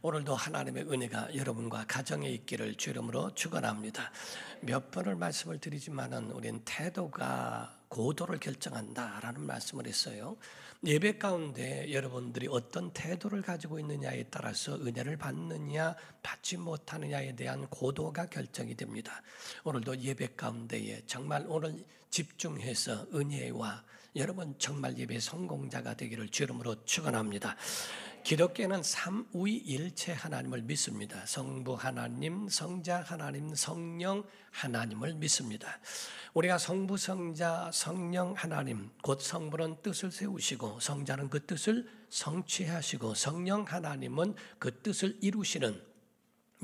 오늘도 하나님의 은혜가 여러분과 가정에 있기를 주 이름으로 축원합니다. 몇 번을 말씀을 드리지만은 우리는 태도가 고도를 결정한다라는 말씀을 했어요. 예배 가운데 여러분들이 어떤 태도를 가지고 있느냐에 따라서 은혜를 받느냐 받지 못하느냐에 대한 고도가 결정이 됩니다. 오늘도 예배 가운데에 정말 오늘 집중해서 은혜와 여러분 정말 예배 성공자가 되기를 주 이름으로 축원합니다. 기독교는 삼위일체 하나님을 믿습니다. 성부 하나님, 성자 하나님, 성령 하나님을 믿습니다. 우리가 성부, 성자, 성령 하나님, 곧 성부는 뜻을 세우시고 성자는 그 뜻을 성취하시고 성령 하나님은 그 뜻을 이루시는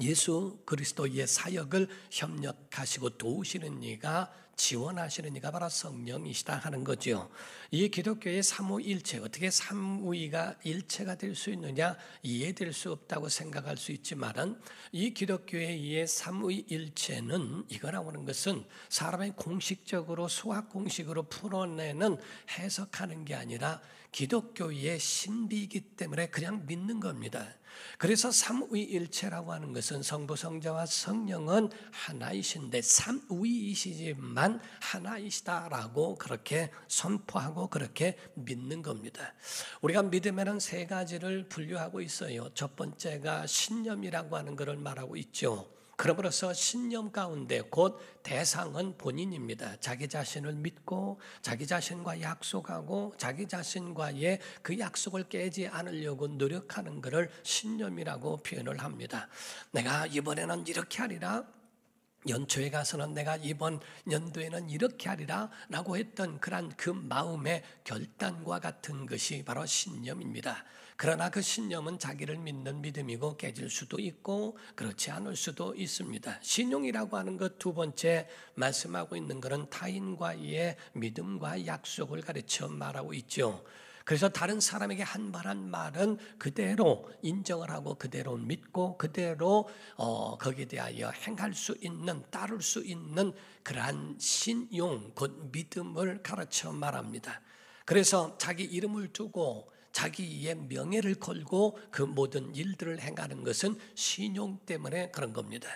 예수 그리스도의 사역을 협력하시고 도우시는 이가 지원하시는 이가 바로 성령이시다 하는 거죠. 이 기독교의 삼위일체, 어떻게 삼위가 일체가 될 수 있느냐 이해될 수 없다고 생각할 수 있지만은 이 기독교의 이 삼위일체는 이거라고 하는 것은 사람의 공식적으로 수학 공식으로 풀어내는 해석하는 게 아니라 기독교의 신비이기 때문에 그냥 믿는 겁니다. 그래서 삼위일체라고 하는 것은 성부, 성자와 성령은 하나이신데 삼위이시지만 하나이시다라고 그렇게 선포하고 그렇게 믿는 겁니다. 우리가 믿음에는 세 가지를 분류하고 있어요. 첫 번째가 신념이라고 하는 것을 말하고 있죠. 그러므로서 신념 가운데 곧 대상은 본인입니다. 자기 자신을 믿고 자기 자신과 약속하고 자기 자신과의 그 약속을 깨지 않으려고 노력하는 것을 신념이라고 표현을 합니다. 내가 이번에는 이렇게 하리라, 연초에 가서는 내가 이번 연도에는 이렇게 하리라 라고 했던 그 마음의 결단과 같은 것이 바로 신념입니다. 그러나 그 신념은 자기를 믿는 믿음이고 깨질 수도 있고 그렇지 않을 수도 있습니다. 신용이라고 하는 것 두 번째 말씀하고 있는 것은 타인과의 믿음과 약속을 가르쳐 말하고 있죠. 그래서 다른 사람에게 한 말 한 말은 그대로 인정을 하고 그대로 믿고 그대로 거기에 대하여 행할 수 있는, 따를 수 있는 그러한 신용, 곧 믿음을 가르쳐 말합니다. 그래서 자기 이름을 두고 자기의 명예를 걸고 그 모든 일들을 행하는 것은 신용 때문에 그런 겁니다.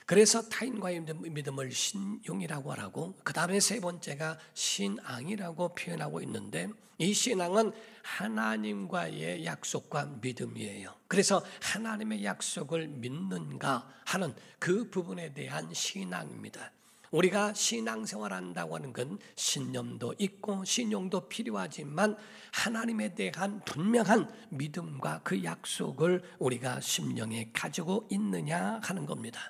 그래서 타인과의 믿음을 신용이라고 하고 그 다음에 세 번째가 신앙이라고 표현하고 있는데 이 신앙은 하나님과의 약속과 믿음이에요. 그래서 하나님의 약속을 믿는가 하는 그 부분에 대한 신앙입니다. 우리가 신앙생활 한다고 하는 건 신념도 있고 신용도 필요하지만 하나님에 대한 분명한 믿음과 그 약속을 우리가 심령에 가지고 있느냐 하는 겁니다.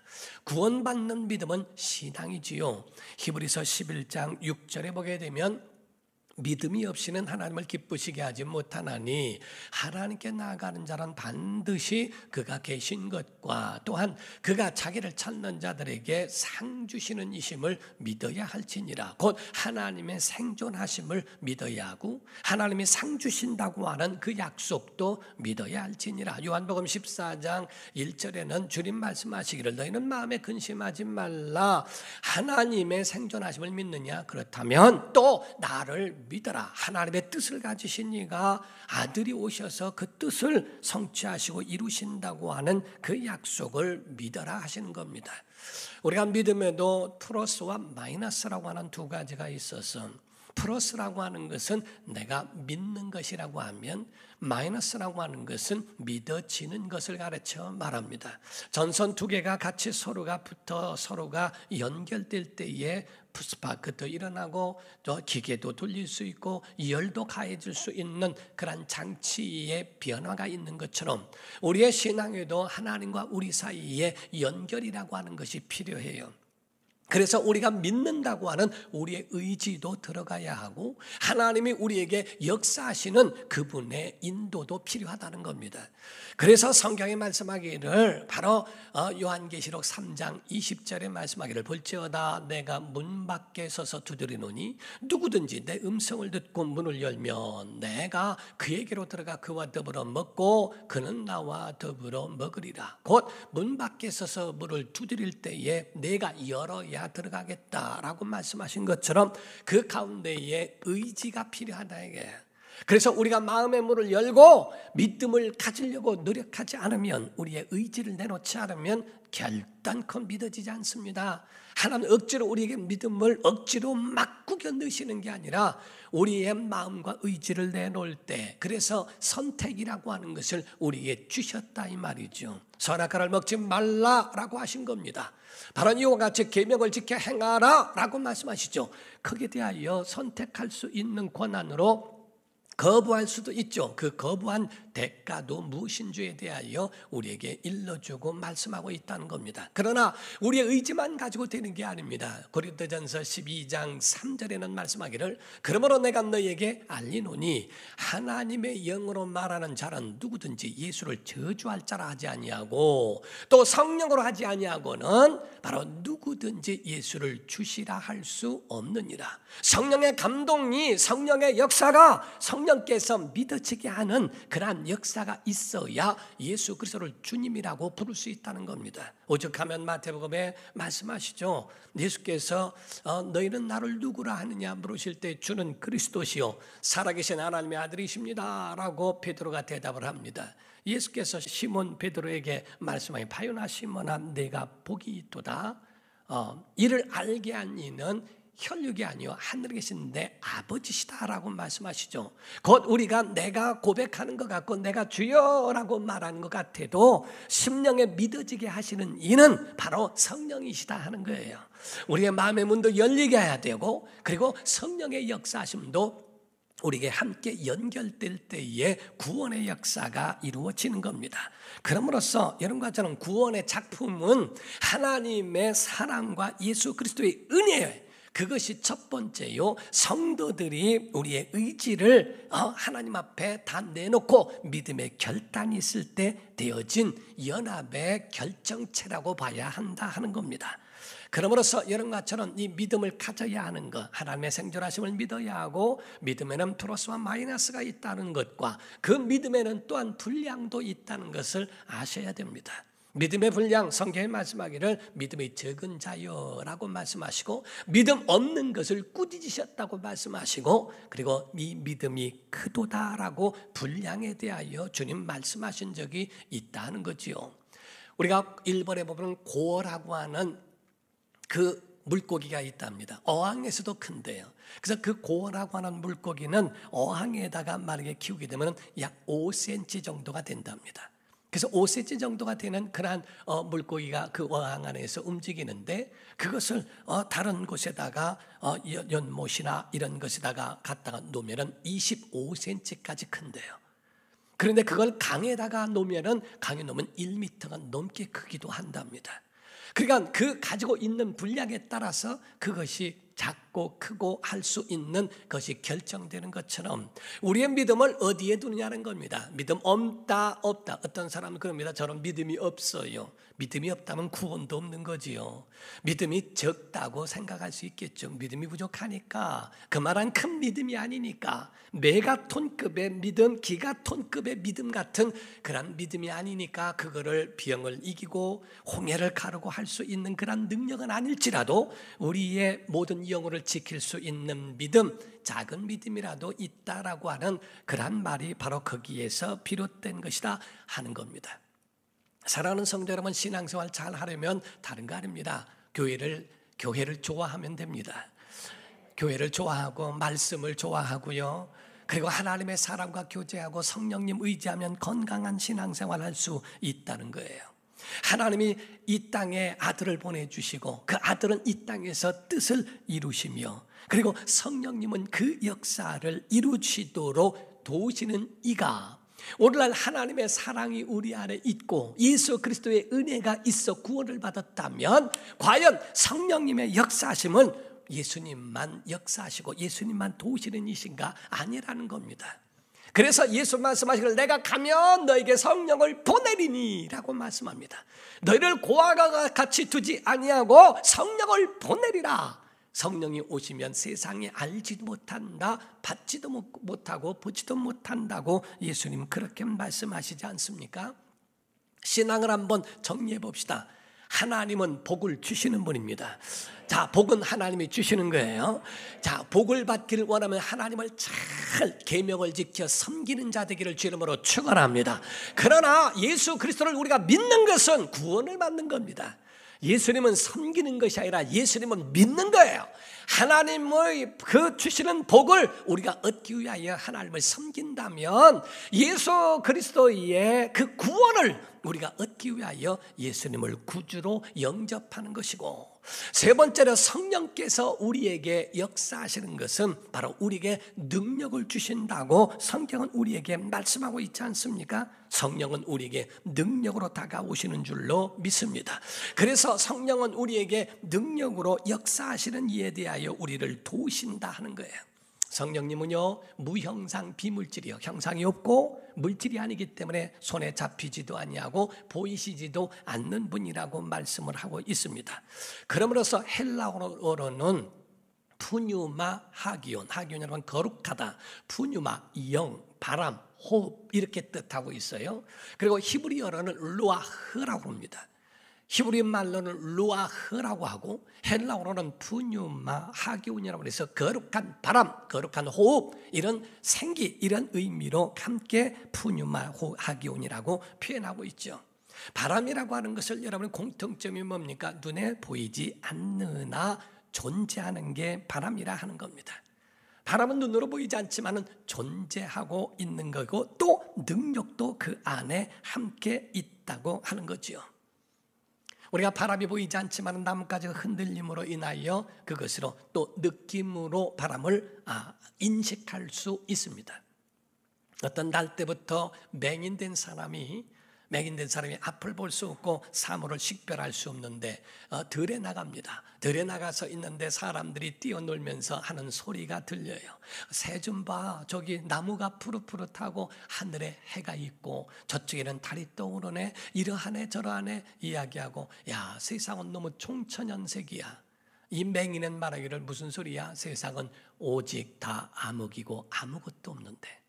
구원받는 믿음은 신앙이지요. 히브리서 11장 6절에 보게 되면 믿음이 없이는 하나님을 기쁘시게 하지 못하나니 하나님께 나아가는 자는 반드시 그가 계신 것과 또한 그가 자기를 찾는 자들에게 상 주시는 이심을 믿어야 할지니라. 곧 하나님의 생존하심을 믿어야 하고 하나님이 상 주신다고 하는 그 약속도 믿어야 할지니라. 요한복음 14장 1절에는 주님 말씀하시기를 너희는 마음에 근심하지 말라. 하나님의 생존하심을 믿느냐? 그렇다면 또 나를 믿어라. 하나님의 뜻을 가지신 이가 아들이 오셔서 그 뜻을 성취하시고 이루신다고 하는 그 약속을 믿어라 하시는 겁니다. 우리가 믿음에도 플러스와 마이너스라고 하는 두 가지가 있어서 플러스라고 하는 것은 내가 믿는 것이라고 하면 마이너스라고 하는 것은 믿어지는 것을 가르쳐 말합니다. 전선 두 개가 같이 서로가 붙어 서로가 연결될 때에 스파크도 일어나고 또 기계도 돌릴 수 있고 열도 가해질 수 있는 그런 장치의 변화가 있는 것처럼 우리의 신앙에도 하나님과 우리 사이에 연결이라고 하는 것이 필요해요. 그래서 우리가 믿는다고 하는 우리의 의지도 들어가야 하고 하나님이 우리에게 역사하시는 그분의 인도도 필요하다는 겁니다. 그래서 성경이 말씀하기를 바로 요한계시록 3장 20절에 말씀하기를 볼지어다 내가 문 밖에 서서 두드리노니 누구든지 내 음성을 듣고 문을 열면 내가 그에게로 들어가 그와 더불어 먹고 그는 나와 더불어 먹으리라. 곧 문 밖에 서서 문을 두드릴 때에 내가 열어야 들어가겠다라고 말씀하신 것처럼 그 가운데에 의지가 필요하다 이게. 그래서 우리가 마음의 문을 열고 믿음을 가지려고 노력하지 않으면, 우리의 의지를 내놓지 않으면 결단코 믿어지지 않습니다. 하나님 억지로 우리에게 믿음을 억지로 막 구겨 넣으시는 게 아니라 우리의 마음과 의지를 내놓을 때, 그래서 선택이라고 하는 것을 우리에게 주셨다 이 말이죠. 선악과를 먹지 말라라고 하신 겁니다. 바로 이와 같이 계명을 지켜 행하라 라고 말씀하시죠. 거기에 대하여 선택할 수 있는 권한으로 거부할 수도 있죠. 그 거부한 대가도 무엇인 줄에 대하여 우리에게 일러주고 말씀하고 있다는 겁니다. 그러나 우리의 의지만 가지고 되는 게 아닙니다. 고린도전서 12장 3절에는 말씀하기를, 그러므로 내가 너희에게 알리노니 하나님의 영으로 말하는 자는 누구든지 예수를 저주할 자라 하지 아니하고 또 성령으로 하지 아니하고는 바로 누구든지 예수를 주시라 할 수 없느니라. 성령의 감동이, 성령의 역사가 성령께서 믿어지게 하는 그러한 역사가 있어야 예수 그리스도를 주님이라고 부를 수 있다는 겁니다. 오죽하면 마태복음에 말씀하시죠. 예수께서 너희는 나를 누구라 하느냐 물으실 때 주는 그리스도시요 살아계신 하나님의 아들이십니다 라고 베드로가 대답을 합니다. 예수께서 시몬 베드로에게 말씀하여 바요나 시몬아 내가 복이 있도다. 이를 알게 한 이는 혈육이 아니요 하늘에 계신 내 아버지시다라고 말씀하시죠. 곧 우리가 내가 고백하는 것 같고 내가 주여라고 말하는 것 같아도 심령에 믿어지게 하시는 이는 바로 성령이시다 하는 거예요. 우리의 마음의 문도 열리게 해야 되고, 그리고 성령의 역사하심도 우리에게 함께 연결될 때에 구원의 역사가 이루어지는 겁니다. 그럼으로써 여러분과 저는 구원의 작품은 하나님의 사랑과 예수 그리스도의 은혜예요. 그것이 첫 번째요. 성도들이 우리의 의지를 하나님 앞에 다 내놓고 믿음의 결단이 있을 때 되어진 연합의 결정체라고 봐야 한다 하는 겁니다. 그러므로서 여러분과 저는 이 믿음을 가져야 하는 것, 하나님의 생존하심을 믿어야 하고, 믿음에는 플러스와 마이너스가 있다는 것과 그 믿음에는 또한 분량도 있다는 것을 아셔야 됩니다. 믿음의 분량, 성경에 말씀하기를 믿음의 적은 자여라고 말씀하시고, 믿음 없는 것을 꾸짖으셨다고 말씀하시고, 그리고 이 믿음이 크도다라고 분량에 대하여 주님 말씀하신 적이 있다는 거지요. 우리가 일본에 보면 고어라고 하는 그 물고기가 있답니다. 어항에서도 큰데요. 그래서 그 고어라고 하는 물고기는 어항에다가 만약에 키우게 되면 약 5cm 정도가 된답니다. 그래서 5cm 정도가 되는 그러한 물고기가 그 어항 안에서 움직이는데, 그것을 다른 곳에다가 연못이나 이런 것에다가 갖다가 놓으면 25cm까지 큰데요. 그런데 그걸 강에다가 놓으면, 강에 놓으면 1m가 넘게 크기도 한답니다. 그러니까 그 가지고 있는 분량에 따라서 그것이 작고 크고 할 수 있는 것이 결정되는 것처럼 우리의 믿음을 어디에 두느냐는 겁니다. 믿음 없다. 어떤 사람은 그럽니다. 저는 믿음이 없어요. 믿음이 없다면 구원도 없는 거지요. 믿음이 적다고 생각할 수 있겠죠. 믿음이 부족하니까, 그 말은 큰 믿음이 아니니까, 메가톤급의 믿음, 기가톤급의 믿음 같은 그런 믿음이 아니니까 그거를 병을 이기고 홍해를 가르고 할 수 있는 그런 능력은 아닐지라도 우리의 모든 영혼을 지킬 수 있는 믿음, 작은 믿음이라도 있다라고 하는 그런 말이 바로 거기에서 비롯된 것이다 하는 겁니다. 사랑하는 성도 여러분, 신앙생활 잘 하려면 다른 거 아닙니다. 교회를 좋아하면 됩니다. 교회를 좋아하고 말씀을 좋아하고요. 그리고 하나님의 사랑과 교제하고 성령님 의지하면 건강한 신앙생활 할 수 있다는 거예요. 하나님이 이 땅에 아들을 보내주시고 그 아들은 이 땅에서 뜻을 이루시며, 그리고 성령님은 그 역사를 이루시도록 도우시는 이가, 오늘날 하나님의 사랑이 우리 안에 있고 예수 그리스도의 은혜가 있어 구원을 받았다면, 과연 성령님의 역사하심은 예수님만 역사하시고 예수님만 도우시는 이신가? 아니라는 겁니다. 그래서 예수 말씀하시기를 내가 가면 너에게 성령을 보내리니 라고 말씀합니다. 너희를 고아가 같이 두지 아니하고 성령을 보내리라. 성령이 오시면 세상에 알지도 못한다, 받지도 못하고 보지도 못한다고 예수님 그렇게 말씀하시지 않습니까? 신앙을 한번 정리해 봅시다. 하나님은 복을 주시는 분입니다. 자, 복은 하나님이 주시는 거예요. 자, 복을 받기를 원하면 하나님을 잘 계명을 지켜 섬기는 자 되기를 주 이름으로 축원합니다. 그러나 예수 그리스도를 우리가 믿는 것은 구원을 받는 겁니다. 예수님은 섬기는 것이 아니라 예수님은 믿는 거예요. 하나님의 그 주시는 복을 우리가 얻기 위하여 하나님을 섬긴다면 예수 그리스도의 그 구원을 우리가 얻기 위하여 예수님을 구주로 영접하는 것이고, 세 번째로 성령께서 우리에게 역사하시는 것은 바로 우리에게 능력을 주신다고 성경은 우리에게 말씀하고 있지 않습니까? 성령은 우리에게 능력으로 다가오시는 줄로 믿습니다. 그래서 성령은 우리에게 능력으로 역사하시는 이에 대하여 우리를 도우신다 하는 거예요. 성령님은요, 무형상 비물질이요, 형상이 없고 물질이 아니기 때문에 손에 잡히지도 아니하고 보이시지도 않는 분이라고 말씀을 하고 있습니다. 그러므로서 헬라어로는 푸뉴마 하기온, 하기온이라면 거룩하다, 푸뉴마 영, 바람, 호흡 이렇게 뜻하고 있어요. 그리고 히브리어로는 루아흐라고 합니다. 히브리 말로는 루아흐라고 하고 헬라어로는 푸뉴마 하기온이라고 해서 거룩한 바람, 거룩한 호흡, 이런 생기, 이런 의미로 함께 푸뉴마 하기온이라고 표현하고 있죠. 바람이라고 하는 것을 여러분 공통점이 뭡니까? 눈에 보이지 않느나 존재하는 게 바람이라 하는 겁니다. 바람은 눈으로 보이지 않지만 존재하고 있는 거고 또 능력도 그 안에 함께 있다고 하는 거죠. 우리가 바람이 보이지 않지만 나뭇가지 흔들림으로 인하여 그것으로 또 느낌으로 바람을 인식할 수 있습니다. 어떤 날 때부터 맹인된 사람이 앞을 볼 수 없고 사물을 식별할 수 없는데 들에 나갑니다. 들에 나가서 있는데 사람들이 뛰어놀면서 하는 소리가 들려요. 새 좀 봐, 저기 나무가 푸릇푸릇하고 하늘에 해가 있고 저쪽에는 달이 떠오르네, 이러하네 저러하네 이야기하고, 야, 세상은 너무 총천연색이야. 이 맹인은 말하기를 무슨 소리야? 세상은 오직 다 암흑이고 아무것도 없는데.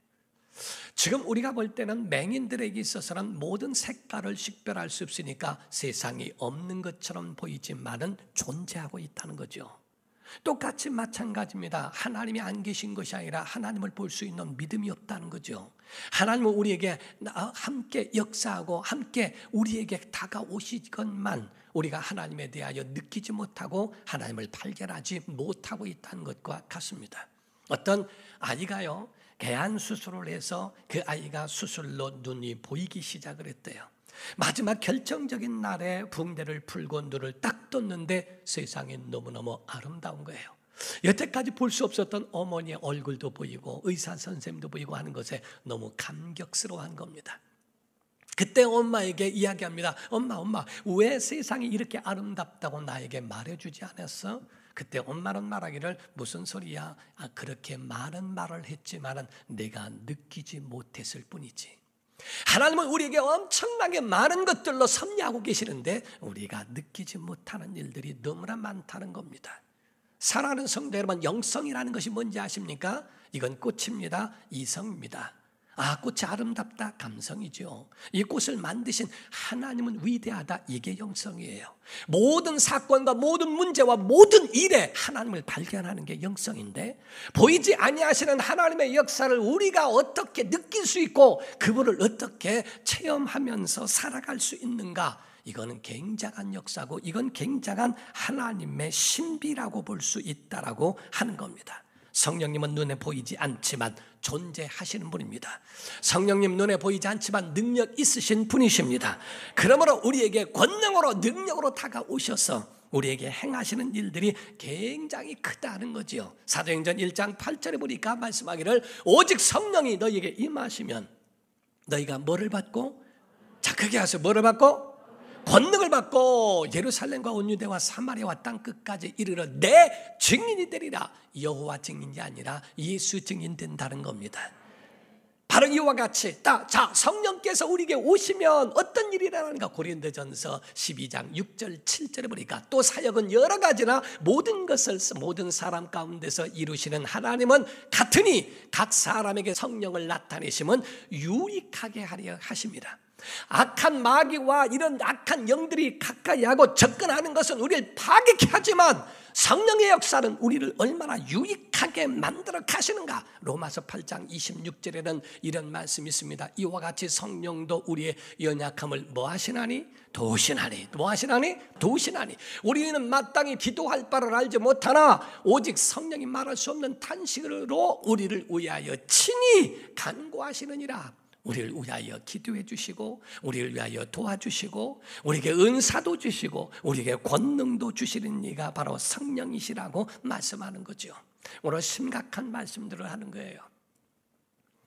지금 우리가 볼 때는 맹인들에게 있어서는 모든 색깔을 식별할 수 없으니까 세상이 없는 것처럼 보이지만은 존재하고 있다는 거죠. 똑같이 마찬가지입니다. 하나님이 안 계신 것이 아니라 하나님을 볼 수 있는 믿음이 없다는 거죠. 하나님은 우리에게 함께 역사하고 함께 우리에게 다가오시건만 우리가 하나님에 대하여 느끼지 못하고 하나님을 발견하지 못하고 있다는 것과 같습니다. 어떤 아이가요, 개안 수술을 해서 그 아이가 수술로 눈이 보이기 시작을 했대요. 마지막 결정적인 날에 붕대를 풀고 눈을 딱 떴는데 세상이 너무너무 아름다운 거예요. 여태까지 볼 수 없었던 어머니의 얼굴도 보이고 의사 선생님도 보이고 하는 것에 너무 감격스러워한 겁니다. 그때 엄마에게 이야기합니다. 엄마, 왜 세상이 이렇게 아름답다고 나에게 말해주지 않았어? 그때 엄마는 말하기를 무슨 소리야? 그렇게 많은 말을 했지만은 내가 느끼지 못했을 뿐이지. 하나님은 우리에게 엄청나게 많은 것들로 섭리하고 계시는데 우리가 느끼지 못하는 일들이 너무나 많다는 겁니다. 사랑하는 성도 여러분, 영성이라는 것이 뭔지 아십니까? 이건 꽃입니다. 이성입니다. 꽃이 아름답다, 감성이죠. 이 꽃을 만드신 하나님은 위대하다, 이게 영성이에요. 모든 사건과 모든 문제와 모든 일에 하나님을 발견하는 게 영성인데, 보이지 아니하시는 하나님의 역사를 우리가 어떻게 느낄 수 있고 그분을 어떻게 체험하면서 살아갈 수 있는가, 이거는 굉장한 역사고 이건 굉장한 하나님의 신비라고 볼 수 있다라고 하는 겁니다. 성령님은 눈에 보이지 않지만 존재하시는 분입니다. 성령님 눈에 보이지 않지만 능력 있으신 분이십니다. 그러므로 우리에게 권능으로 능력으로 다가오셔서 우리에게 행하시는 일들이 굉장히 크다는 거지요. 사도행전 1장 8절에 보니까 말씀하기를 오직 성령이 너희에게 임하시면 너희가 뭐를 받고, 자 크게 하세요. 뭐를 받고? 권능을 받고 예루살렘과 온 유대와 사마리아와 땅 끝까지 이르러 내 증인이 되리라. 여호와 증인이 아니라 예수 증인 된다는 겁니다. 바로 이와 같이 자, 성령께서 우리에게 오시면 어떤 일이 일어나는가? 고린도전서 12장 6절 7절에 보니까 또 사역은 여러 가지나 모든 것을 모든 사람 가운데서 이루시는 하나님은 같으니 각 사람에게 성령을 나타내심은 유익하게 하려 하십니다. 악한 마귀와 이런 악한 영들이 가까이 하고 접근하는 것은 우리를 파괴케 하지만 성령의 역사는 우리를 얼마나 유익하게 만들어 가시는가. 로마서 8장 26절에는 이런 말씀이 있습니다. 이와 같이 성령도 우리의 연약함을 뭐 하시나니? 도우시나니. 뭐 하시나니? 도우시나니. 우리는 마땅히 기도할 바를 알지 못하나 오직 성령이 말할 수 없는 탄식으로 우리를 위하여 친히 간구하시느니라. 우리를 위하여 기도해 주시고 우리를 위하여 도와주시고 우리에게 은사도 주시고 우리에게 권능도 주시는 이가 바로 성령이시라고 말씀하는 거죠. 오늘 심각한 말씀들을 하는 거예요.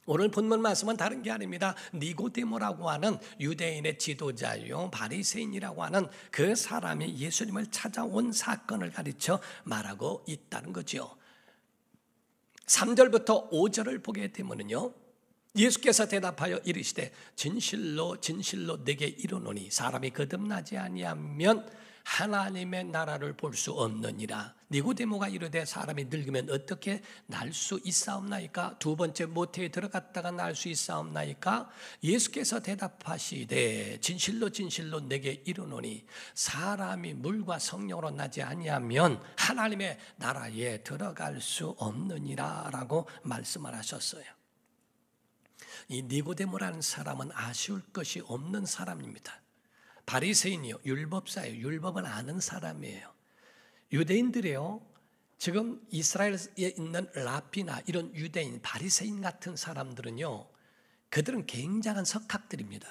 오늘 본문 말씀은 다른 게 아닙니다. 니고데모라고 하는 유대인의 지도자요 바리새인이라고 하는 그 사람이 예수님을 찾아온 사건을 가르쳐 말하고 있다는 거죠. 3절부터 5절을 보게 되면요, 예수께서 대답하여 이르시되 진실로 진실로 내게 이르노니 사람이 거듭나지 아니하면 하나님의 나라를 볼 수 없느니라. 니고데모가 이르되 사람이 늙으면 어떻게 날 수 있사옵나이까? 두 번째 모태에 들어갔다가 날 수 있사옵나이까? 예수께서 대답하시되 진실로 진실로 내게 이르노니 사람이 물과 성령으로 나지 아니하면 하나님의 나라에 들어갈 수 없느니라 라고 말씀을 하셨어요. 이 니고데모라는 사람은 아쉬울 것이 없는 사람입니다. 바리새인이요, 율법사예요. 율법을 아는 사람이에요. 유대인들이요, 지금 이스라엘에 있는 랍비나 이런 유대인, 바리새인 같은 사람들은요, 그들은 굉장한 석학들입니다.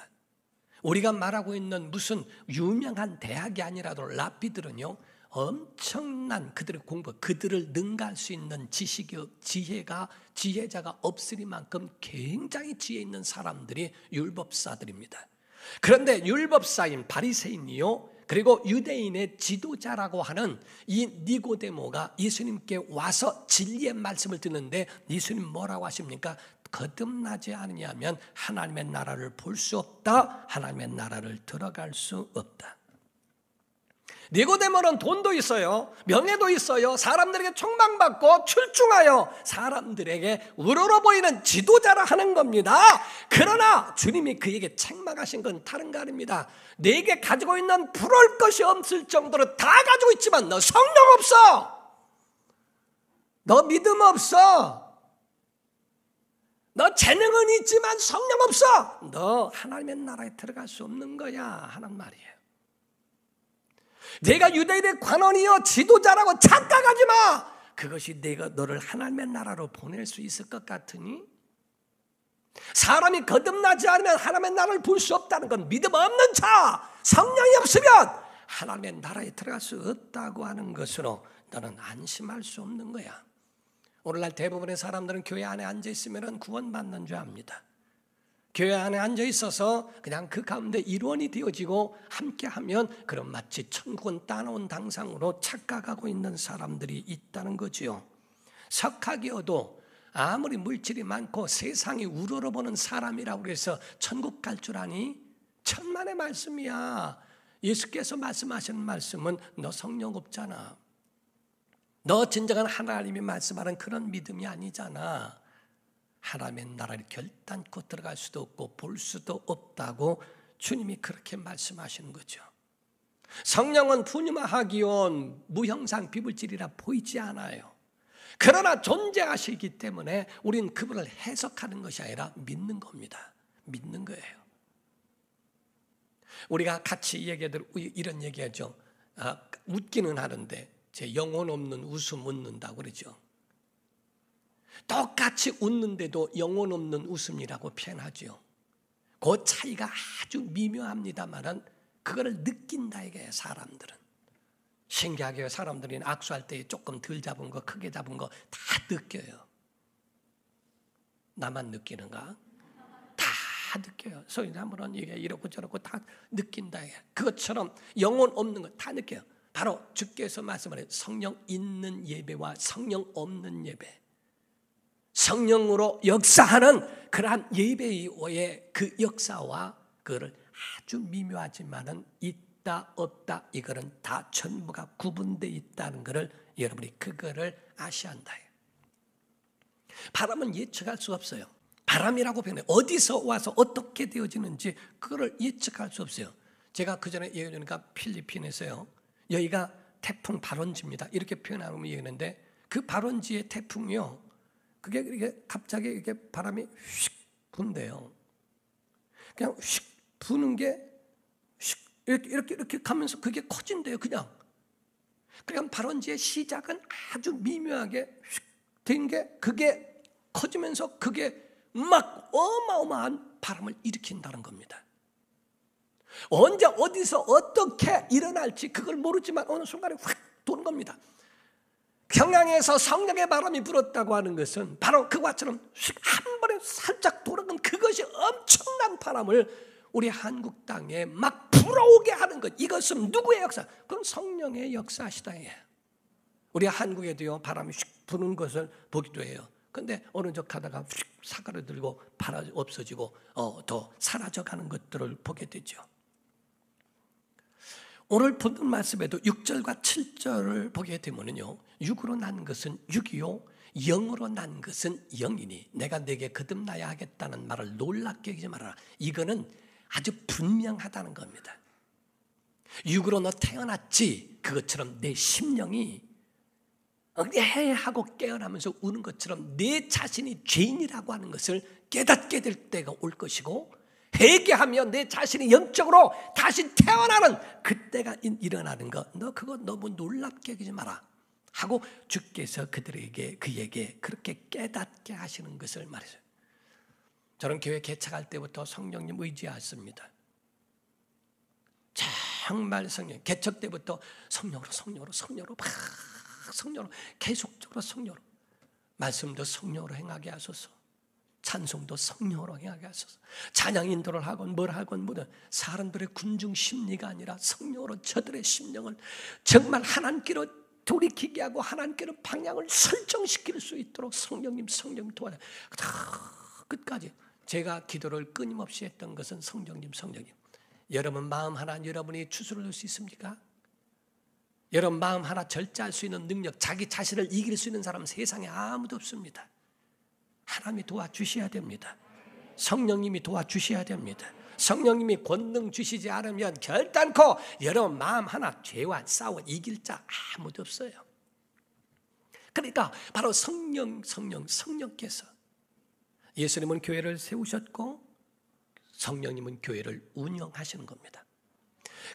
우리가 말하고 있는 무슨 유명한 대학이 아니라도 랍비들은요, 엄청난 그들의 공부, 그들을 능가할 수 있는 지혜자가 없으리만큼 굉장히 지혜 있는 사람들이 율법사들입니다. 그런데 율법사인 바리새인이요, 그리고 유대인의 지도자라고 하는 이 니고데모가 예수님께 와서 진리의 말씀을 듣는데 예수님 뭐라고 하십니까? 거듭나지 않으면 하나님의 나라를 볼 수 없다. 하나님의 나라를 들어갈 수 없다. 니고데모는 돈도 있어요. 명예도 있어요. 사람들에게 총망받고 출중하여 사람들에게 우러러 보이는 지도자라 하는 겁니다. 그러나 주님이 그에게 책망하신 건 다른 거 아닙니다. 내게 가지고 있는 부러울 것이 없을 정도로 다 가지고 있지만 너 성령 없어. 너 믿음 없어. 너 재능은 있지만 성령 없어. 너 하나님의 나라에 들어갈 수 없는 거야 하는 말이에요. 내가 유대인의 관원이여 지도자라고 착각하지 마. 그것이 내가 너를 하나님의 나라로 보낼 수 있을 것 같으니? 사람이 거듭나지 않으면 하나님의 나라를 볼 수 없다는 건 믿음 없는 자, 성령이 없으면 하나님의 나라에 들어갈 수 없다고 하는 것으로 너는 안심할 수 없는 거야. 오늘날 대부분의 사람들은 교회 안에 앉아 있으면 구원받는 줄 압니다. 교회 안에 앉아 있어서 그냥 그 가운데 일원이 되어지고 함께하면 그럼 마치 천국은 따놓은 당상으로 착각하고 있는 사람들이 있다는 거지요. 석학이어도 아무리 물질이 많고 세상이 우러러보는 사람이라고 해서 천국 갈 줄 아니? 천만의 말씀이야. 예수께서 말씀하시는 말씀은 너 성령 없잖아. 너 진정한 하나님이 말씀하는 그런 믿음이 아니잖아. 하나님의 나라를 결단코 들어갈 수도 없고 볼 수도 없다고 주님이 그렇게 말씀하시는 거죠. 성령은 푸뉴마하기온 무형상 비불질이라 보이지 않아요. 그러나 존재하시기 때문에 우리는 그분을 해석하는 것이 아니라 믿는 겁니다. 믿는 거예요. 우리가 같이 얘기하들 이런 얘기하죠. 웃기는 하는데 제 영혼 없는 웃음 웃는다고 그러죠. 똑같이 웃는데도 영혼 없는 웃음이라고 표현하죠. 그 차이가 아주 미묘합니다만 그거를 느낀다 이게 사람들은. 신기하게 사람들이 악수할 때 조금 덜 잡은 거 크게 잡은 거 다 느껴요. 나만 느끼는가? 다 느껴요. 소위 한번 이게 이렇고 저렇고 다 느낀다. 그것처럼 영혼 없는 거 다 느껴요. 바로 주께서 말씀하신 성령 있는 예배와 성령 없는 예배. 성령으로 역사하는 그러한 예배의 그 역사와 그거를 아주 미묘하지만은 있다 없다 이거는 다 전부가 구분되어 있다는 것을 여러분이 그거를 아셔야 한다. 바람은 예측할 수 없어요. 바람이라고 표현해요. 어디서 와서 어떻게 되어지는지 그거를 예측할 수 없어요. 제가 그전에 얘기해 주니까 필리핀에서요, 여기가 태풍 발원지입니다 이렇게 표현하면 얘기했는데, 그 발원지의 태풍이요, 그게 이게 갑자기 이렇게 바람이 휙 분대요. 그냥 휙 부는 게 이렇게 가면서 그게 커진대요. 그냥 발원지의 시작은 아주 미묘하게 된 게, 그게 커지면서 그게 막 어마어마한 바람을 일으킨다는 겁니다. 언제 어디서 어떻게 일어날지 그걸 모르지만 어느 순간에 확 도는 겁니다. 평양에서 성령의 바람이 불었다고 하는 것은 바로 그것처럼 한 번에 살짝 돌아간 그것이 엄청난 바람을 우리 한국 땅에 막 불어오게 하는 것, 이것은 누구의 역사? 그건 성령의 역사시다예요. 우리 한국에도요, 바람이 휙 부는 것을 보기도 해요. 그런데 어느 적 가다가 휙 사과를 들고 없어지고 더 사라져가는 것들을 보게 되죠. 오늘 본 말씀에도 6절과 7절을 보게 되면요, 육으로 난 것은 육이요 영으로 난 것은 영이니 내가 네게 거듭나야 하겠다는 말을 놀랍게 여기지 말아라. 이거는 아주 분명하다는 겁니다. 육으로 너 태어났지, 그것처럼 내 심령이 하고 깨어나면서 우는 것처럼 내 자신이 죄인이라고 하는 것을 깨닫게 될 때가 올 것이고, 회개하며 내 자신이 영적으로 다시 태어나는 그때가 일어나는 것, 너 그거 너무 놀랍게 여기지 마라 하고 주께서 그에게 그렇게 깨닫게 하시는 것을 말해요. 저는 교회 개척할 때부터 성령님 의지했습니다. 정말 성령, 개척 때부터 성령으로 계속적으로 성령으로, 말씀도 성령으로 행하게 하소서, 찬송도 성령으로 행하게 하소서, 찬양 인도를 하건 뭘 하건 뭐든 사람들의 군중 심리가 아니라 성령으로 저들의 심령을 정말 하나님께로 돌이키게 하고 하나님께로 방향을 설정시킬 수 있도록 성령 도와줘. 끝까지 제가 기도를 끊임없이 했던 것은 성령님. 여러분 마음 하나 여러분이 추스릴 수 있습니까? 여러분 마음 하나 절제할 수 있는 능력, 자기 자신을 이길 수 있는 사람은 세상에 아무도 없습니다. 하나님이 도와주셔야 됩니다. 성령님이 도와주셔야 됩니다. 성령님이 권능 주시지 않으면 결단코 여러분 마음 하나 죄와 싸워 이길 자 아무도 없어요. 그러니까 바로 성령께서, 예수님은 교회를 세우셨고 성령님은 교회를 운영하시는 겁니다.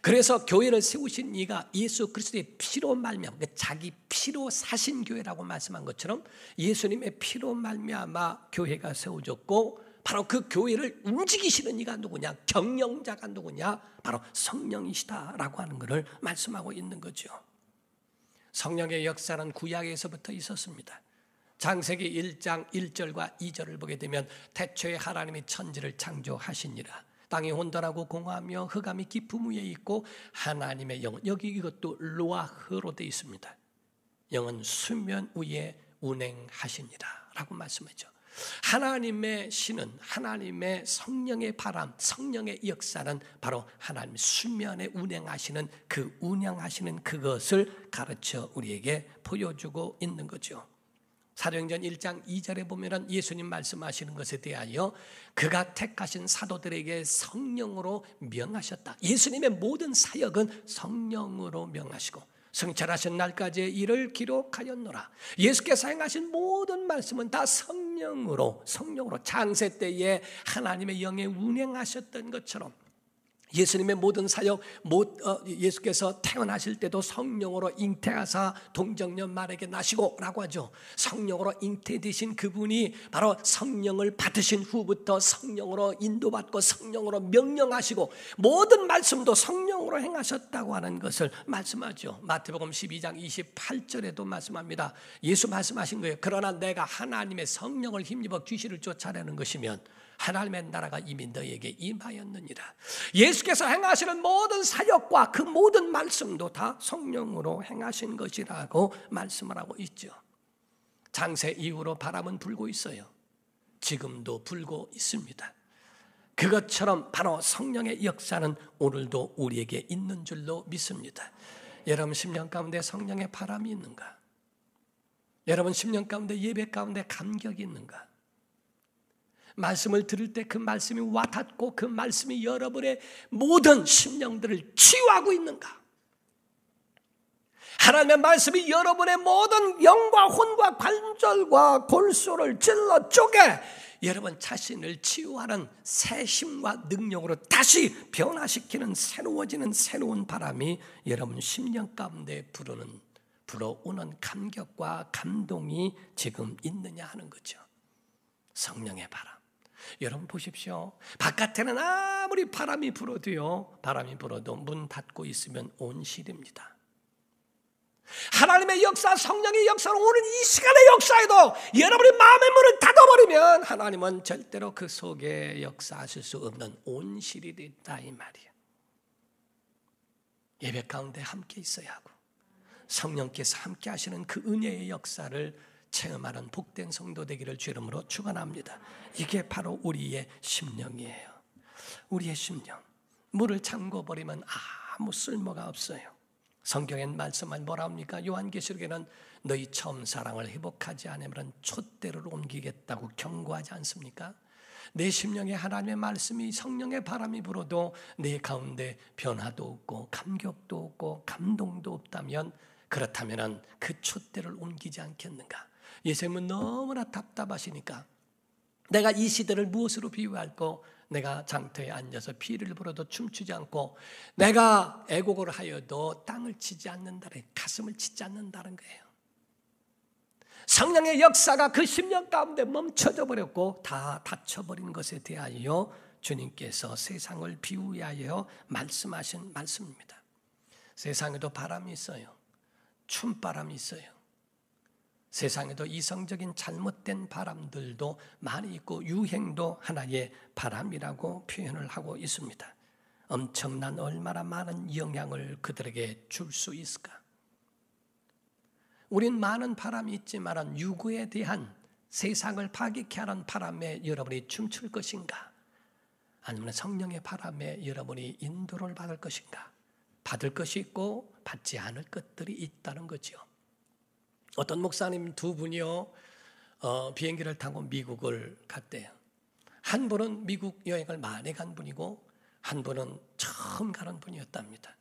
그래서 교회를 세우신 이가 예수 그리스도의 피로 말미암아, 자기 피로 사신 교회라고 말씀한 것처럼 예수님의 피로 말미암아 교회가 세워졌고, 바로 그 교회를 움직이시는 이가 누구냐? 경영자가 누구냐? 바로 성령이시다라고 하는 것을 말씀하고 있는 거죠. 성령의 역사는 구약에서부터 있었습니다. 창세기 1장 1절과 2절을 보게 되면 태초에 하나님이 천지를 창조하시니라. 땅이 혼돈하고 공허하며 흑암이 깊음 위에 있고 하나님의 영은, 여기 이것도 루아흐로 되어 있습니다. 영은 수면 위에 운행하시니라 라고 말씀하죠. 하나님의 신은, 하나님의 성령의 바람, 성령의 역사는 바로 하나님 수면에 운행하시는 그것을 가르쳐 우리에게 보여주고 있는 거죠. 사도행전 1장 2절에 보면 예수님 말씀하시는 것에 대하여 그가 택하신 사도들에게 성령으로 명하셨다. 예수님의 모든 사역은 성령으로 명하시고 성찰하신 날까지의 일을 기록하였노라. 예수께서 행하신 모든 말씀은 다 성령으로 창세 때에 하나님의 영에 운행하셨던 것처럼 예수님의 모든 사역, 예수께서 태어나실 때도 성령으로 잉태하사 동정녀 마리아에게 나시고 라고 하죠. 성령으로 잉태되신 그분이 바로 성령을 받으신 후부터 성령으로 인도받고 성령으로 명령하시고 모든 말씀도 성령으로 행하셨다고 하는 것을 말씀하죠. 마태복음 12장 28절에도 말씀합니다. 예수 말씀하신 거예요. 그러나 내가 하나님의 성령을 힘입어 귀신을 쫓아내는 것이면 하나님의 나라가 이미 너에게 임하였느니라. 예수께서 행하시는 모든 사역과 그 모든 말씀도 다 성령으로 행하신 것이라고 말씀을 하고 있죠. 창세 이후로 바람은 불고 있어요. 지금도 불고 있습니다. 그것처럼 바로 성령의 역사는 오늘도 우리에게 있는 줄로 믿습니다. 여러분 심령 가운데 성령의 바람이 있는가? 여러분 심령 가운데 예배 가운데 감격이 있는가? 말씀을 들을 때 그 말씀이 와닿고 그 말씀이 여러분의 모든 심령들을 치유하고 있는가? 하나님의 말씀이 여러분의 모든 영과 혼과 관절과 골수를 찔러 쪼개 여러분 자신을 치유하는 새 힘과 능력으로 다시 변화시키는 새로워지는 새로운 바람이 여러분 심령 가운데 불어오는 감격과 감동이 지금 있느냐 하는 거죠. 성령의 바람. 여러분 보십시오. 바깥에는 아무리 바람이 불어도 문 닫고 있으면 온실입니다. 하나님의 역사, 성령의 역사로 오는 이 시간의 역사에도 여러분이 마음의 문을 닫아버리면 하나님은 절대로 그 속에 역사하실 수 없는 온실이 됐다 이 말이에요. 예배 가운데 함께 있어야 하고 성령께서 함께 하시는 그 은혜의 역사를 체험하는 복된 성도 되기를 주 이름으로 축원합니다. 이게 바로 우리의 심령이에요. 우리의 심령. 물을 잠궈버리면 아무 쓸모가 없어요. 성경엔 말씀은 뭐라 합니까? 요한계시록에는 너희 처음 사랑을 회복하지 않으면 촛대를 옮기겠다고 경고하지 않습니까? 내 심령에 하나님의 말씀이 성령의 바람이 불어도 내 가운데 변화도 없고 감격도 없고 감동도 없다면 그렇다면 그 촛대를 옮기지 않겠는가? 예수님은 너무나 답답하시니까 내가 이 시대를 무엇으로 비유할까? 내가 장터에 앉아서 피를 불어도 춤추지 않고 내가 애곡을 하여도 땅을 치지 않는다는 가슴을 치지 않는다는 거예요. 성령의 역사가 그 심령 가운데 멈춰져 버렸고 다 닫혀버린 것에 대하여 주님께서 세상을 비유하여 말씀하신 말씀입니다. 세상에도 바람이 있어요. 춤바람이 있어요. 세상에도 이성적인 잘못된 바람들도 많이 있고 유행도 하나의 바람이라고 표현을 하고 있습니다. 엄청난 얼마나 많은 영향을 그들에게 줄 수 있을까? 우린 많은 바람이 있지만 유구에 대한 세상을 파괴케 하는 바람에 여러분이 춤출 것인가? 아니면 성령의 바람에 여러분이 인도를 받을 것인가? 받을 것이 있고 받지 않을 것들이 있다는 거죠. 어떤 목사님 두 분이요 비행기를 타고 미국을 갔대요. 한 분은 미국 여행을 많이 간 분이고 한 분은 처음 가는 분이었답니다.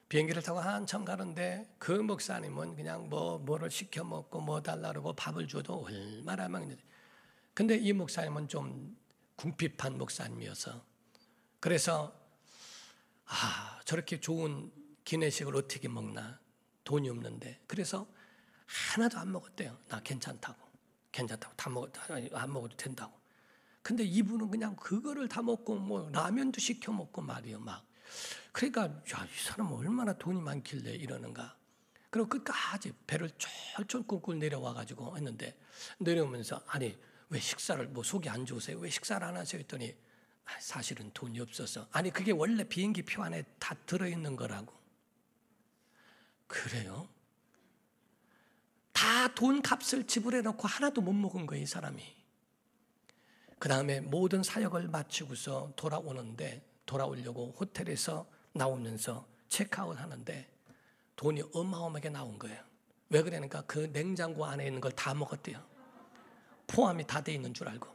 비행기를 타고 한참 가는데 그 목사님은 그냥 뭐를 시켜 먹고 뭐 달라고 밥을 줘도 얼마나 먹는지. 근데 이 목사님은 좀 궁핍한 목사님이어서 그래서 저렇게 좋은 기내식을 어떻게 먹나 돈이 없는데 그래서 하나도 안 먹었대요. 나 괜찮다고 안 먹어도 된다고. 근데 이분은 그냥 그거를 다 먹고 뭐 라면도 시켜 먹고 말이에요. 막 그러니까 이 사람 얼마나 돈이 많길래 이러는가. 그리고 끝까지 배를 쫄쫄 끌고 내려와 가지고 했는데 내려오면서 아니 왜 식사를 속이 안 좋으세요? 왜 식사를 안 하세요? 했더니 사실은 돈이 없어서. 아니 그게 원래 비행기 표 안에 다 들어있는 거라고. 그래요? 다 돈 값을 지불해 놓고 하나도 못 먹은 거예요, 이 사람이. 그 다음에 모든 사역을 마치고서 돌아오려고 호텔에서 나오면서 체크아웃 하는데 돈이 어마어마하게 나온 거예요. 왜 그러니까 그 냉장고 안에 있는 걸 다 먹었대요. 포함이 다 돼 있는 줄 알고.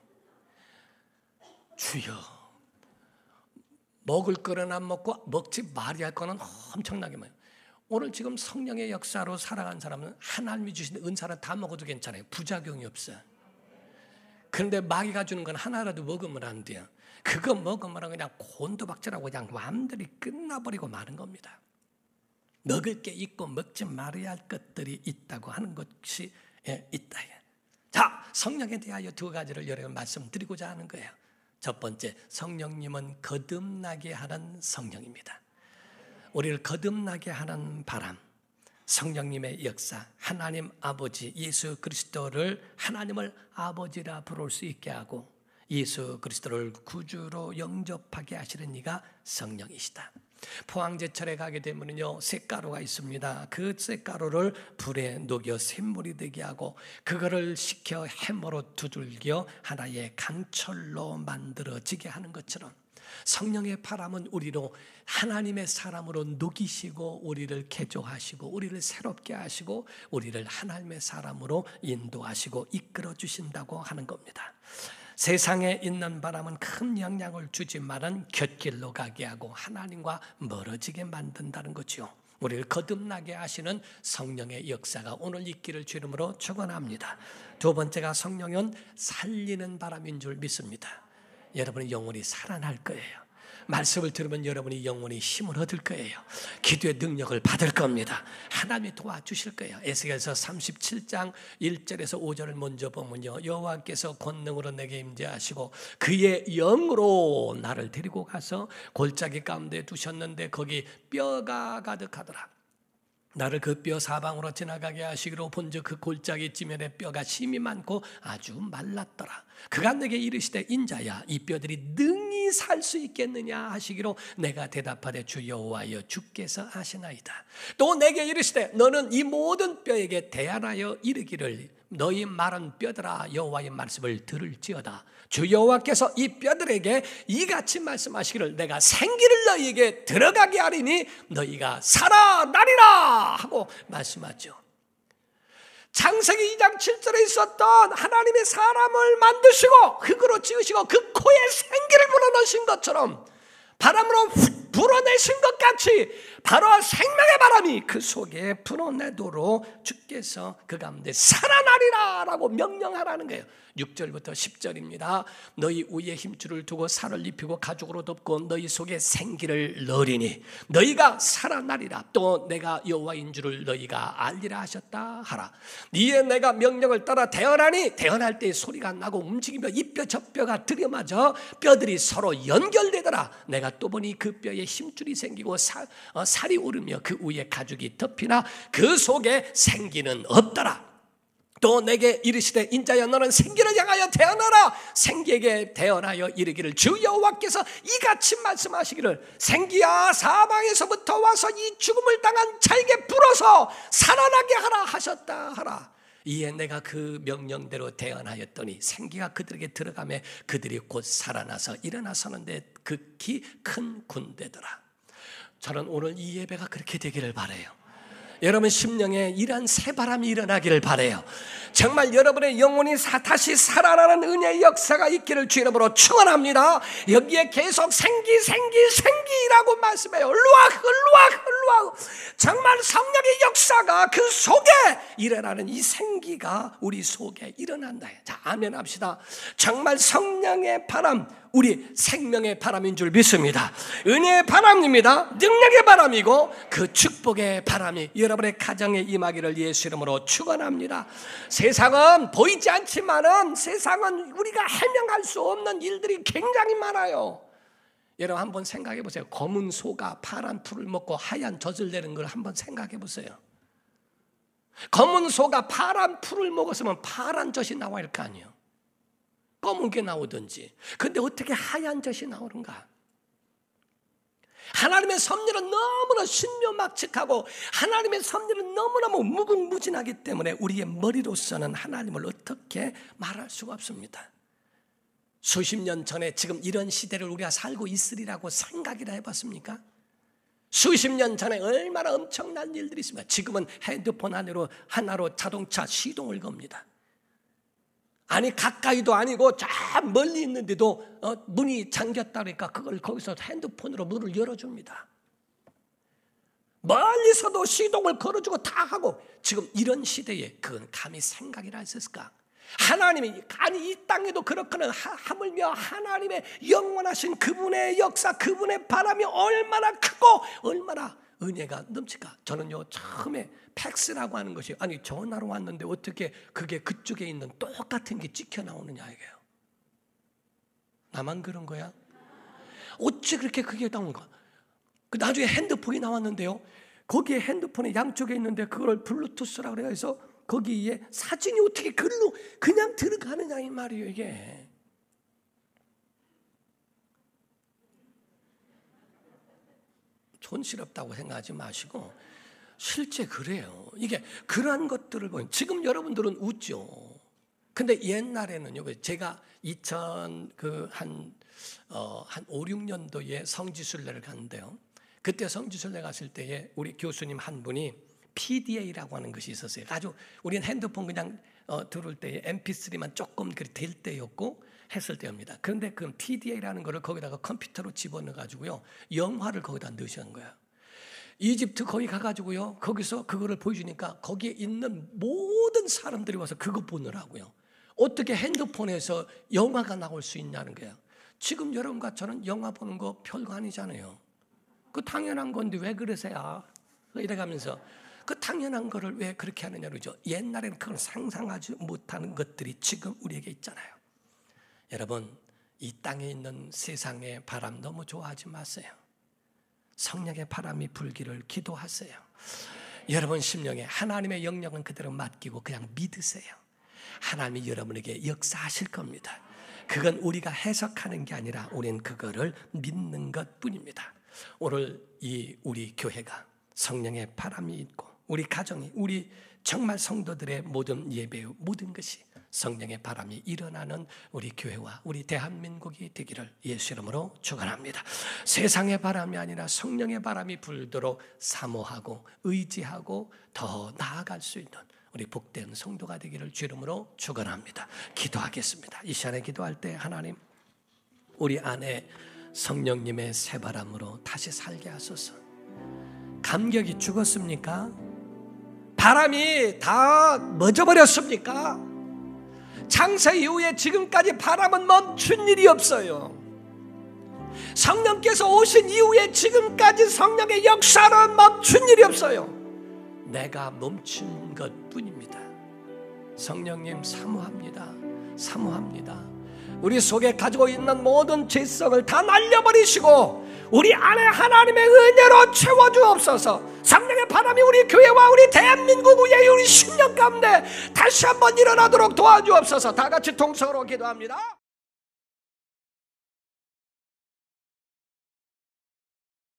주여, 먹을 거는 안 먹고 먹지 말아야 할 거는 엄청나게 많아요. 오늘 지금 성령의 역사로 살아간 사람은 하나님이 주신 은사를 다 먹어도 괜찮아요. 부작용이 없어요. 그런데 마귀가 주는 건 하나라도 먹으면 안 돼요. 그거 먹으면 그냥 곤두박질하고 그냥 마음들이 끝나버리고 마는 겁니다. 먹을 게 있고 먹지 말아야 할 것들이 있다고 하는 것이 있다. 자, 성령에 대하여 두 가지를 여러분 말씀드리고자 하는 거예요. 첫 번째, 성령님은 거듭나게 하는 성령입니다. 우리를 거듭나게 하는 바람, 성령님의 역사, 하나님 아버지 예수 그리스도를 하나님을 아버지라 부를 수 있게 하고 예수 그리스도를 구주로 영접하게 하시는 이가 성령이시다. 포항제철에 가게 되면요 쇳가루가 있습니다. 그 쇳가루를 불에 녹여 샘물이 되게 하고 그거를 식혀 해머로 두들겨 하나의 강철로 만들어지게 하는 것처럼 성령의 바람은 우리로 하나님의 사람으로 녹이시고 우리를 개조하시고 우리를 새롭게 하시고 우리를 하나님의 사람으로 인도하시고 이끌어 주신다고 하는 겁니다. 세상에 있는 바람은 큰 영향을 주지만은 곁길로 가게 하고 하나님과 멀어지게 만든다는 거죠. 우리를 거듭나게 하시는 성령의 역사가 오늘 있기를 주 이름으로 축원합니다. 두 번째가 성령은 살리는 바람인 줄 믿습니다. 여러분의 영혼이 살아날 거예요. 말씀을 들으면 여러분이 영혼이 힘을 얻을 거예요. 기도의 능력을 받을 겁니다. 하나님이 도와주실 거예요. 에스겔서 37장 1절에서 5절을 먼저 보면요, 여호와께서 권능으로 내게 임재하시고 그의 영으로 나를 데리고 가서 골짜기 가운데 두셨는데 거기 뼈가 가득하더라. 나를 그 뼈 사방으로 지나가게 하시기로 본즉 그 골짜기 지면에 뼈가 심이 많고 아주 말랐더라. 그가 내게 이르시되 인자야 이 뼈들이 능히 살 수 있겠느냐 하시기로 내가 대답하되 주 여호와여 주께서 아시나이다. 또 내게 이르시되 너는 이 모든 뼈에게 대안하여 이르기를 너희 마른 뼈들아 여호와의 말씀을 들을지어다. 주 여호와께서 이 뼈들에게 이같이 말씀하시기를 내가 생기를 너희에게 들어가게 하리니 너희가 살아나리라 하고 말씀하죠. 창세기 2장 7절에 있었던 하나님의 사람을 만드시고 흙으로 지으시고 그 코에 생기를 불어넣으신 것처럼 바람으로 불어내신 것 같이 바로 생명의 바람이 그 속에 불어내도록 주께서 그 가운데 살아나리라 라고 명령하라는 거예요. 6절부터 10절입니다. 너희 위에 힘줄을 두고 살을 입히고 가죽으로 덮고 너희 속에 생기를 넣으리니 너희가 살아나리라. 또 내가 여호와인 줄을 너희가 알리라 하셨다 하라. 이에 내가 명령을 따라 대언하니 대언할 때 소리가 나고 움직이며 이 뼈 저 뼈가 들여맞아 뼈들이 서로 연결되더라. 내가 또 보니 그 뼈에 힘줄이 생기고 살이 오르며 그 위에 가죽이 덮이나 그 속에 생기는 없더라. 또 내게 이르시되 인자여 너는 생기를 향하여 대언하라. 생기에게 대언하여 이르기를 주 여호와께서 이같이 말씀하시기를 생기야 사방에서부터 와서 이 죽음을 당한 자에게 불어서 살아나게 하라 하셨다 하라. 이에 내가 그 명령대로 대언하였더니 생기가 그들에게 들어가며 그들이 곧 살아나서 일어나서는데 극히 큰 군대더라. 저는 오늘 이 예배가 그렇게 되기를 바라요. 여러분 심령에 이러한 새바람이 일어나기를 바라요. 정말 여러분의 영혼이 다시 살아나는 은혜의 역사가 있기를 주 이름으로 축원합니다. 여기에 계속 생기라고 말씀해요. 흘루와 정말 성령의 역사가 그 속에 일어나는 이 생기가 우리 속에 일어난다. 자, 아멘 합시다. 정말 성령의 바람, 우리 생명의 바람인 줄 믿습니다. 은혜의 바람입니다. 능력의 바람이고 그 축복의 바람이 여러분의 가정에 임하기를 예수 이름으로 축원합니다. 세상은 보이지 않지만은 세상은 우리가 해명할 수 없는 일들이 굉장히 많아요. 여러분 한번 생각해 보세요. 검은 소가 파란 풀을 먹고 하얀 젖을 내는 걸 한번 생각해 보세요. 검은 소가 파란 풀을 먹었으면 파란 젖이 나와야 할 거 아니에요. 검은 게 나오든지. 근데 어떻게 하얀 젖이 나오는가? 하나님의 섭리는 너무나 신묘막측하고 하나님의 섭리는 너무너무 무궁무진하기 때문에 우리의 머리로서는 하나님을 어떻게 말할 수가 없습니다. 수십 년 전에 지금 이런 시대를 우리가 살고 있으리라고 생각이나 해봤습니까? 수십 년 전에 얼마나 엄청난 일들이 있습니까? 지금은 핸드폰 하나로 자동차 시동을 겁니다. 아니 가까이도 아니고 저 멀리 있는데도 문이 잠겼다 그러니까 그걸 거기서 핸드폰으로 문을 열어줍니다. 멀리서도 시동을 걸어주고 다 하고 지금 이런 시대에 그건 감히 생각이나 있었을까? 하나님이 아니 이 땅에도 그렇거나 하물며 하나님의 영원하신 그분의 역사 그분의 바람이 얼마나 크고 얼마나 은혜가 넘칠까? 저는요 처음에 팩스라고 하는 것이 아니 전화로 왔는데 어떻게 그게 그쪽에 있는 똑같은 게 찍혀 나오느냐 이게요. 나만 그런 거야? 어찌 그렇게 그게 나온가? 나중에 핸드폰이 나왔는데요. 거기에 핸드폰에 양쪽에 있는데 그걸 블루투스라고 해서 거기에 사진이 어떻게 글로 그냥 들어가느냐 이 말이에요 이게. 촌스럽다고 생각하지 마시고 실제 그래요. 이게 그러한 것들을 보면 지금 여러분들은 웃죠. 근데 옛날에는요. 제가 한 5, 6년도에 성지순례를 갔는데요. 그때 성지순례 갔을 때에 우리 교수님 한 분이 PDA라고 하는 것이 있었어요. 아주 우리는 핸드폰 그냥 들을 때에 MP3만 조금 될 때였고 했을 때입니다. 그런데 그 PDA라는 거를 거기다가 컴퓨터로 집어넣어가지고요, 영화를 거기다 넣으시는 거예요. 이집트 거기 가가지고요, 거기서 그거를 보여주니까 거기에 있는 모든 사람들이 와서 그거 보느라고요. 어떻게 핸드폰에서 영화가 나올 수 있냐는 거예요. 지금 여러분과 저는 영화 보는 거 별거 아니잖아요. 그 당연한 건데 왜 그러세요? 이래가면서 그 당연한 거를 왜 그렇게 하느냐 그러죠. 옛날에는 그걸 상상하지 못하는 것들이 지금 우리에게 있잖아요. 여러분, 이 땅에 있는 세상의 바람 너무 좋아하지 마세요. 성령의 바람이 불기를 기도하세요. 여러분 심령에 하나님의 영역은 그대로 맡기고 그냥 믿으세요. 하나님이 여러분에게 역사하실 겁니다. 그건 우리가 해석하는 게 아니라 우리는 그거를 믿는 것뿐입니다. 오늘 이 우리 교회가 성령의 바람이 있고 우리 가정이, 우리 정말 성도들의 모든 예배, 모든 것이 성령의 바람이 일어나는 우리 교회와 우리 대한민국이 되기를 예수 이름으로 축원합니다. 세상의 바람이 아니라 성령의 바람이 불도록 사모하고 의지하고 더 나아갈 수 있는 우리 복된 성도가 되기를 주 이름으로 축원합니다. 기도하겠습니다. 이 시간에 기도할 때 하나님, 우리 안에 성령님의 새바람으로 다시 살게 하소서. 감격이 죽었습니까? 바람이 다 멎어버렸습니까? 창세 이후에 지금까지 바람은 멈춘 일이 없어요. 성령께서 오신 이후에 지금까지 성령의 역사는 멈춘 일이 없어요. 내가 멈춘 것뿐입니다. 성령님 사모합니다. 사모합니다. 우리 속에 가지고 있는 모든 죄성을 다 날려버리시고 우리 안에 하나님의 은혜로 채워주옵소서. 성령의 바람이 우리 교회와 우리 대한민국 위에 우리 10년 가운데 다시 한번 일어나도록 도와주옵소서. 다 같이 통성으로 기도합니다.